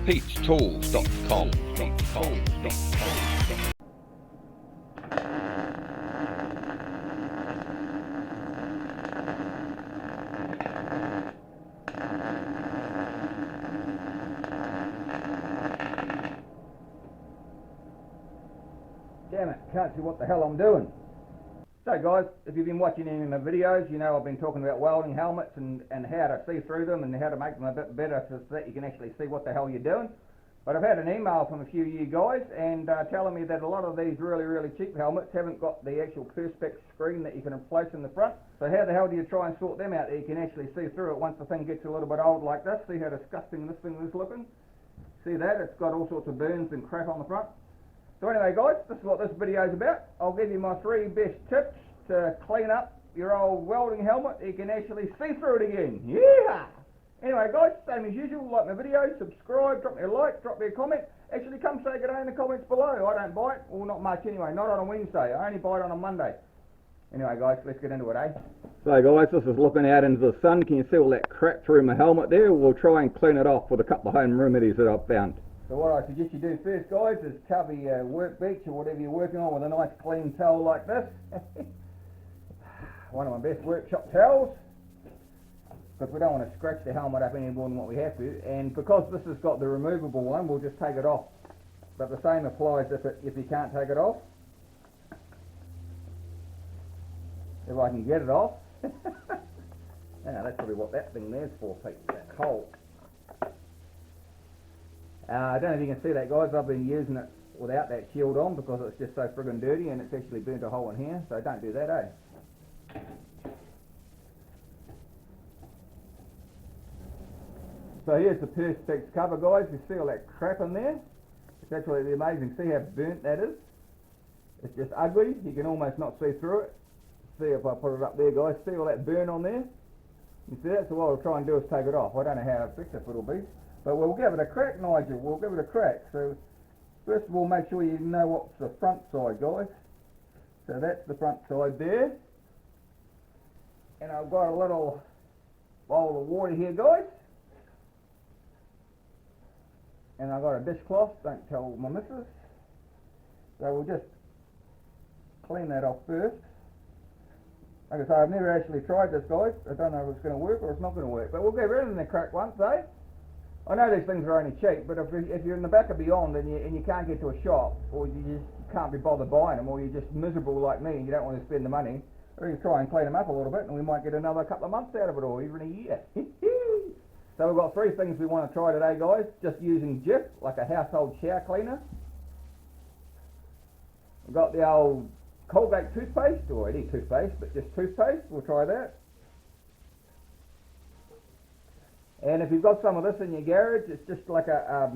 Pete'sTools.com. Damn it, can't see what the hell I'm doing. So guys, if you've been watching any of my videos, you know I've been talking about welding helmets and how to see through them and how to make them a bit better so that you can actually see what the hell you're doing. But I've had an email from a few of you guys and telling me that a lot of these really cheap helmets haven't got the actual perspex screen that you can replace in the front. So how the hell do you try and sort them out that you can actually see through it once the thing gets a little bit old like this? See how disgusting this thing is looking? See that? It's got all sorts of burns and crap on the front. So anyway guys, this is what this video is about. I'll give you my 3 best tips to clean up your old welding helmet so you can actually see through it again. Yeah! Anyway guys, same as usual, like my video, subscribe, drop me a like, drop me a comment. Actually come say good day in the comments below. I don't bite, well not much anyway, not on a Wednesday. I only bite on a Monday. Anyway guys, let's get into it, eh? So guys, this is looking out into the sun. Can you see all that crap through my helmet there? We'll try and clean it off with a couple of home remedies that I've found. So what I suggest you do first guys is cover your workbench or whatever you're working on with a nice clean towel like this. One of my best workshop towels, because we don't want to scratch the helmet up any more than what we have to, and because this has got the removable one, we'll just take it off. But the same applies if you can't take it off. If I can get it off. Now that's probably what that thing there's for, Pete, that hole. I don't know if you can see that guys, I've been using it without that shield on because it's just so friggin' dirty and it's actually burnt a hole in here, so don't do that, eh? So here's the perspex cover guys, you see all that crap in there? It's absolutely amazing, see how burnt that is? It's just ugly, you can almost not see through it. See if I put it up there guys, see all that burn on there? You see that? So what I'll try and do is take it off. I don't know how effective it'll be, but we'll give it a crack, Nigel, we'll give it a crack. So first of all make sure you know what's the front side guys. So that's the front side there. And I've got a little bowl of water here guys. And I've got a dishcloth, don't tell my missus. So we'll just clean that off first. Like I say, I've never actually tried this guys. I don't know if it's going to work or it's not going to work. But we'll give everything a crack once, eh? I know these things are only cheap, but if you're in the back of beyond and you can't get to a shop, or you just can't be bothered buying them, or you're just miserable like me and you don't want to spend the money, or you try and clean them up a little bit and we might get another couple of months out of it, or even a year. So we've got 3 things we want to try today guys, just using Jif, like a household shower cleaner. We've got the old Colgate toothpaste, or any toothpaste, but just toothpaste, we'll try that. And if you've got some of this in your garage, it's just like a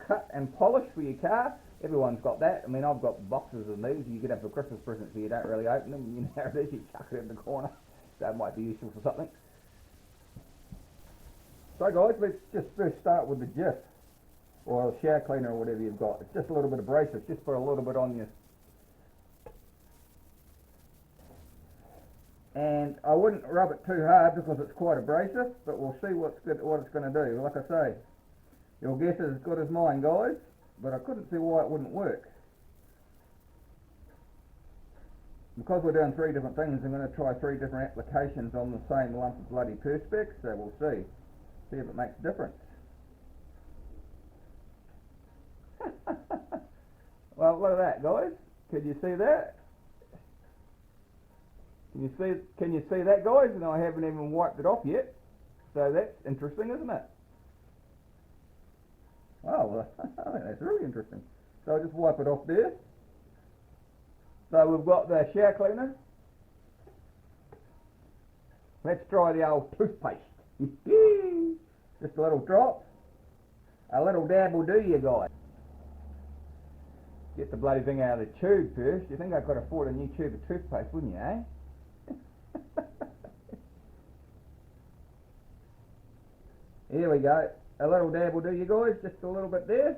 cut and polish for your car. Everyone's got that. I mean, I've got boxes of these you could have for Christmas presents, so you don't really open them. You know how it is, you chuck it in the corner. So it might be useful for something. So guys, let's just first start with the Jif, or a shower cleaner or whatever you've got. It's just a little bit abrasive, just put a little bit on you. And I wouldn't rub it too hard because it's quite abrasive, but we'll see what it's going to do. Like I say, your guess is as good as mine guys, but I couldn't see why it wouldn't work. Because we're doing 3 different things, I'm going to try 3 different applications on the same lump of bloody perspex, so we'll see. See if it makes a difference. Well, look at that guys, can you see that? Can you see that guys? And I haven't even wiped it off yet. So that's interesting, isn't it? Oh, well, I think that's really interesting. So I'll just wipe it off there. So we've got the shower cleaner. Let's try the old toothpaste. Just a little drop. A little dab will do you guys. Get the bloody thing out of the tube first. You think I could afford a new tube of toothpaste, wouldn't you, eh? Here we go. A little dab will do you guys, just a little bit there.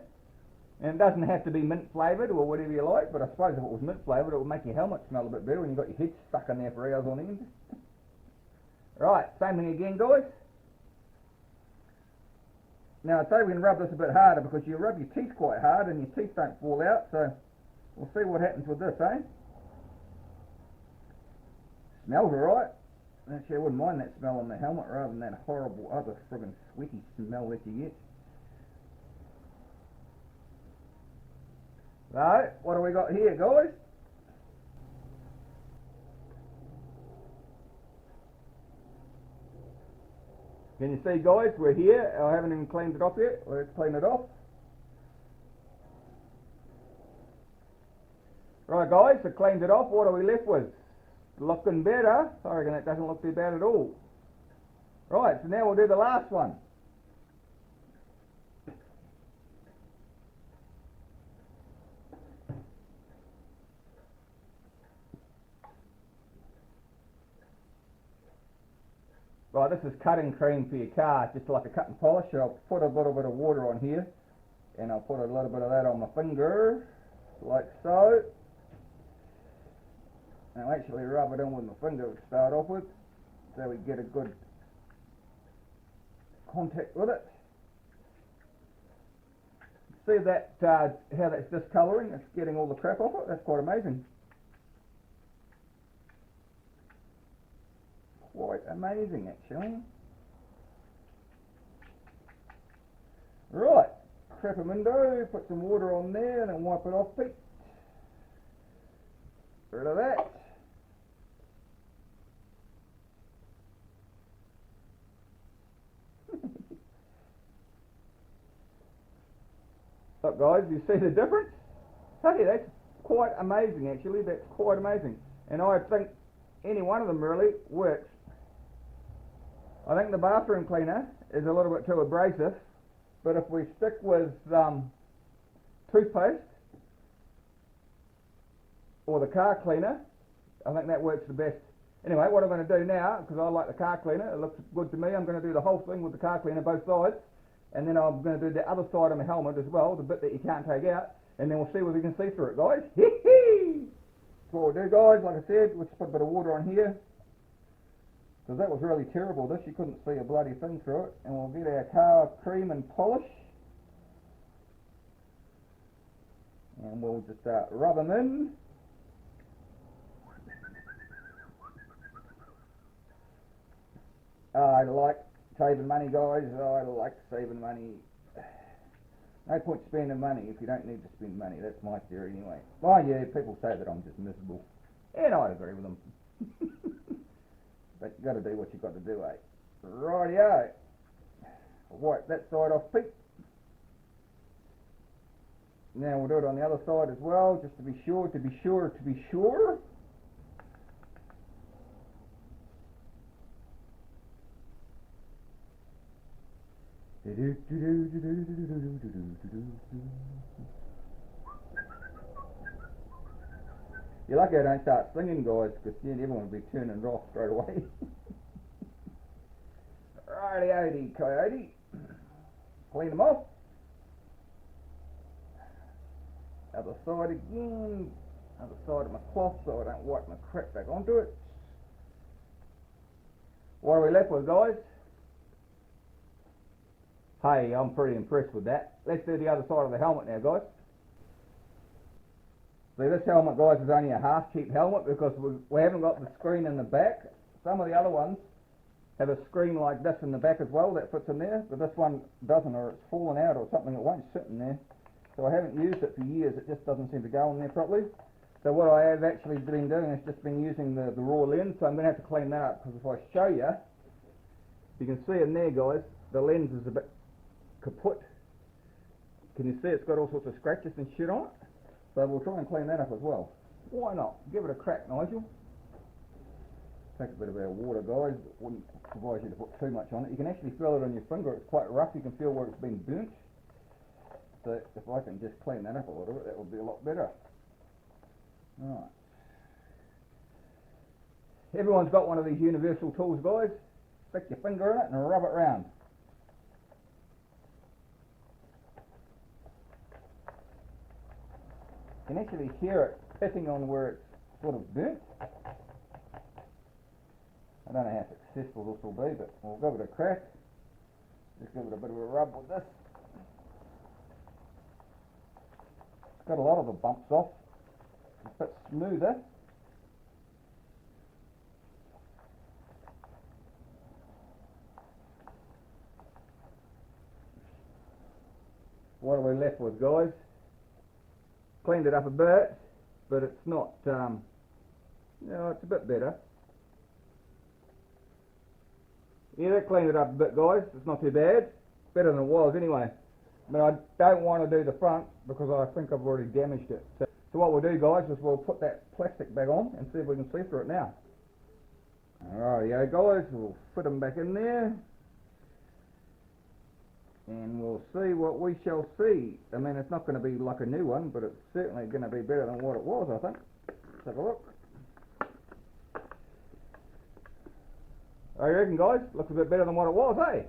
And it doesn't have to be mint flavoured or whatever you like, but I suppose if it was mint flavoured it would make your helmet smell a bit better when you've got your head stuck in there for hours on end. Right, same thing again guys. Now I'd say we can rub this a bit harder because you rub your teeth quite hard and your teeth don't fall out, so we'll see what happens with this, eh? Smells alright. Actually, I wouldn't mind that smell on the helmet rather than that horrible other friggin' sweaty smell that you get. So, what do we got here, guys? Can you see, guys, we're here. I haven't even cleaned it off yet. Let's clean it off. Right, guys, I cleaned it off. What are we left with? Looking better. I reckon that doesn't look too bad at all. Right, so now we'll do the last one. Right, this is cutting cream for your car, just like a cut and polish. So I'll put a little bit of water on here, and I'll put a little bit of that on my finger, like so. I'll actually rub it in with my finger to start off with, so we get a good contact with it. See that, how that's discolouring? It's getting all the crap off it. That's quite amazing. Quite amazing, actually. Right, crap them window, put some water on there, and then wipe it off, Pete. Rid of that. Look, guys, you see the difference? Hey, that's quite amazing, actually. That's quite amazing. And I think any one of them really works. I think the bathroom cleaner is a little bit too abrasive, but if we stick with toothpaste or the car cleaner, I think that works the best. Anyway, what I'm going to do now, because I like the car cleaner, it looks good to me, I'm going to do the whole thing with the car cleaner, both sides, and then I'm going to do the other side of my helmet as well, the bit that you can't take out, and then we'll see whether we can see through it, guys. Hee-hee! That's what we'll do, guys. Like I said, we'll just put a bit of water on here, because that was really terrible, this. You couldn't see a bloody thing through it. And we'll get our car cream and polish, and we'll just rub them in. I like saving money, guys. I like saving money. No point spending money if you don't need to spend money. That's my theory anyway. Well, yeah, people say that I'm just miserable, and I agree with them. But you got to do what you got to do, eh? Rightio. Wipe that side off, Pete. Now we'll do it on the other side as well, just to be sure, to be sure, to be sure. You're lucky I don't start singing, guys, because then everyone will be turning it off straight away. Righty-o-de, coyote. Clean them off. Other side again. Other side of my cloth so I don't wipe my crap back onto it. What are we left with, guys? Hey, I'm pretty impressed with that. Let's do the other side of the helmet now, guys. See, this helmet, guys, is only a half cheap helmet because we haven't got the screen in the back. Some of the other ones have a screen like this in the back as well that fits in there, but this one doesn't, or it's fallen out or something. It won't sit in there. So I haven't used it for years. It just doesn't seem to go in there properly. So what I have actually been doing is just been using the raw lens. So I'm going to have to clean that up, because if I show you, you can see in there, guys, the lens is a bit kaput. Can you see it's got all sorts of scratches and shit on it? So we'll try and clean that up as well. Why not? Give it a crack, Nigel. Take a bit of our water, guys. Wouldn't advise you to put too much on it. You can actually feel it on your finger. It's quite rough. You can feel where it's been burnt. So if I can just clean that up a little bit, that would be a lot better. Right. Everyone's got one of these universal tools, guys. Stick your finger in it and rub it round. You can actually hear it picking on where it's sort of burnt. I don't know how successful this will be, but we'll give it a crack. Just give it a bit of a rub with this. Got a lot of the bumps off. It's a bit smoother. What are we left with, guys? Cleaned it up a bit, but it's not, it's a bit better. Yeah, that cleaned it up a bit, guys. It's not too bad. Better than it was anyway. But I don't want to do the front because I think I've already damaged it. So what we'll do, guys, is we'll put that plastic back on and see if we can see through it now. Alrighty, guys, we'll fit them back in there. And we'll see what we shall see. I mean, it's not going to be like a new one, but it's certainly going to be better than what it was, I think. Let's have a look. I reckon, guys, looks a bit better than what it was, eh?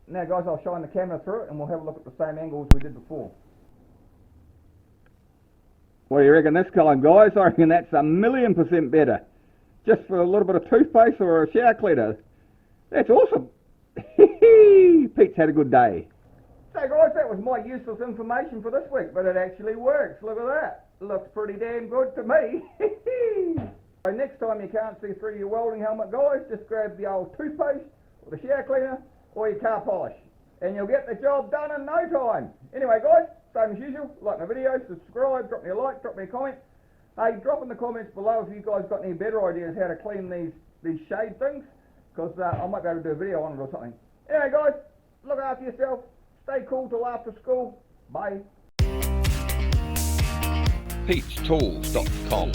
Now, guys, I'll shine the camera through it and we'll have a look at the same angle as we did before. What do you reckon this time, guys? I reckon that's 1,000,000% better. Just for a little bit of toothpaste or a shower cleaner. That's awesome. Pete's had a good day. So guys, that was my useless information for this week, but it actually works. Look at that. Looks pretty damn good to me. So next time you can't see through your welding helmet, guys, just grab the old toothpaste or the shower cleaner or your car polish and you'll get the job done in no time. Anyway, guys, same as usual, like my video, subscribe, drop me a like, drop me a comment. Hey, drop in the comments below if you guys got any better ideas how to clean these shade things, because I might be able to do a video on it or something. Anyway, guys, look after yourself. Stay cool till after school. Bye. Pete'sTools.com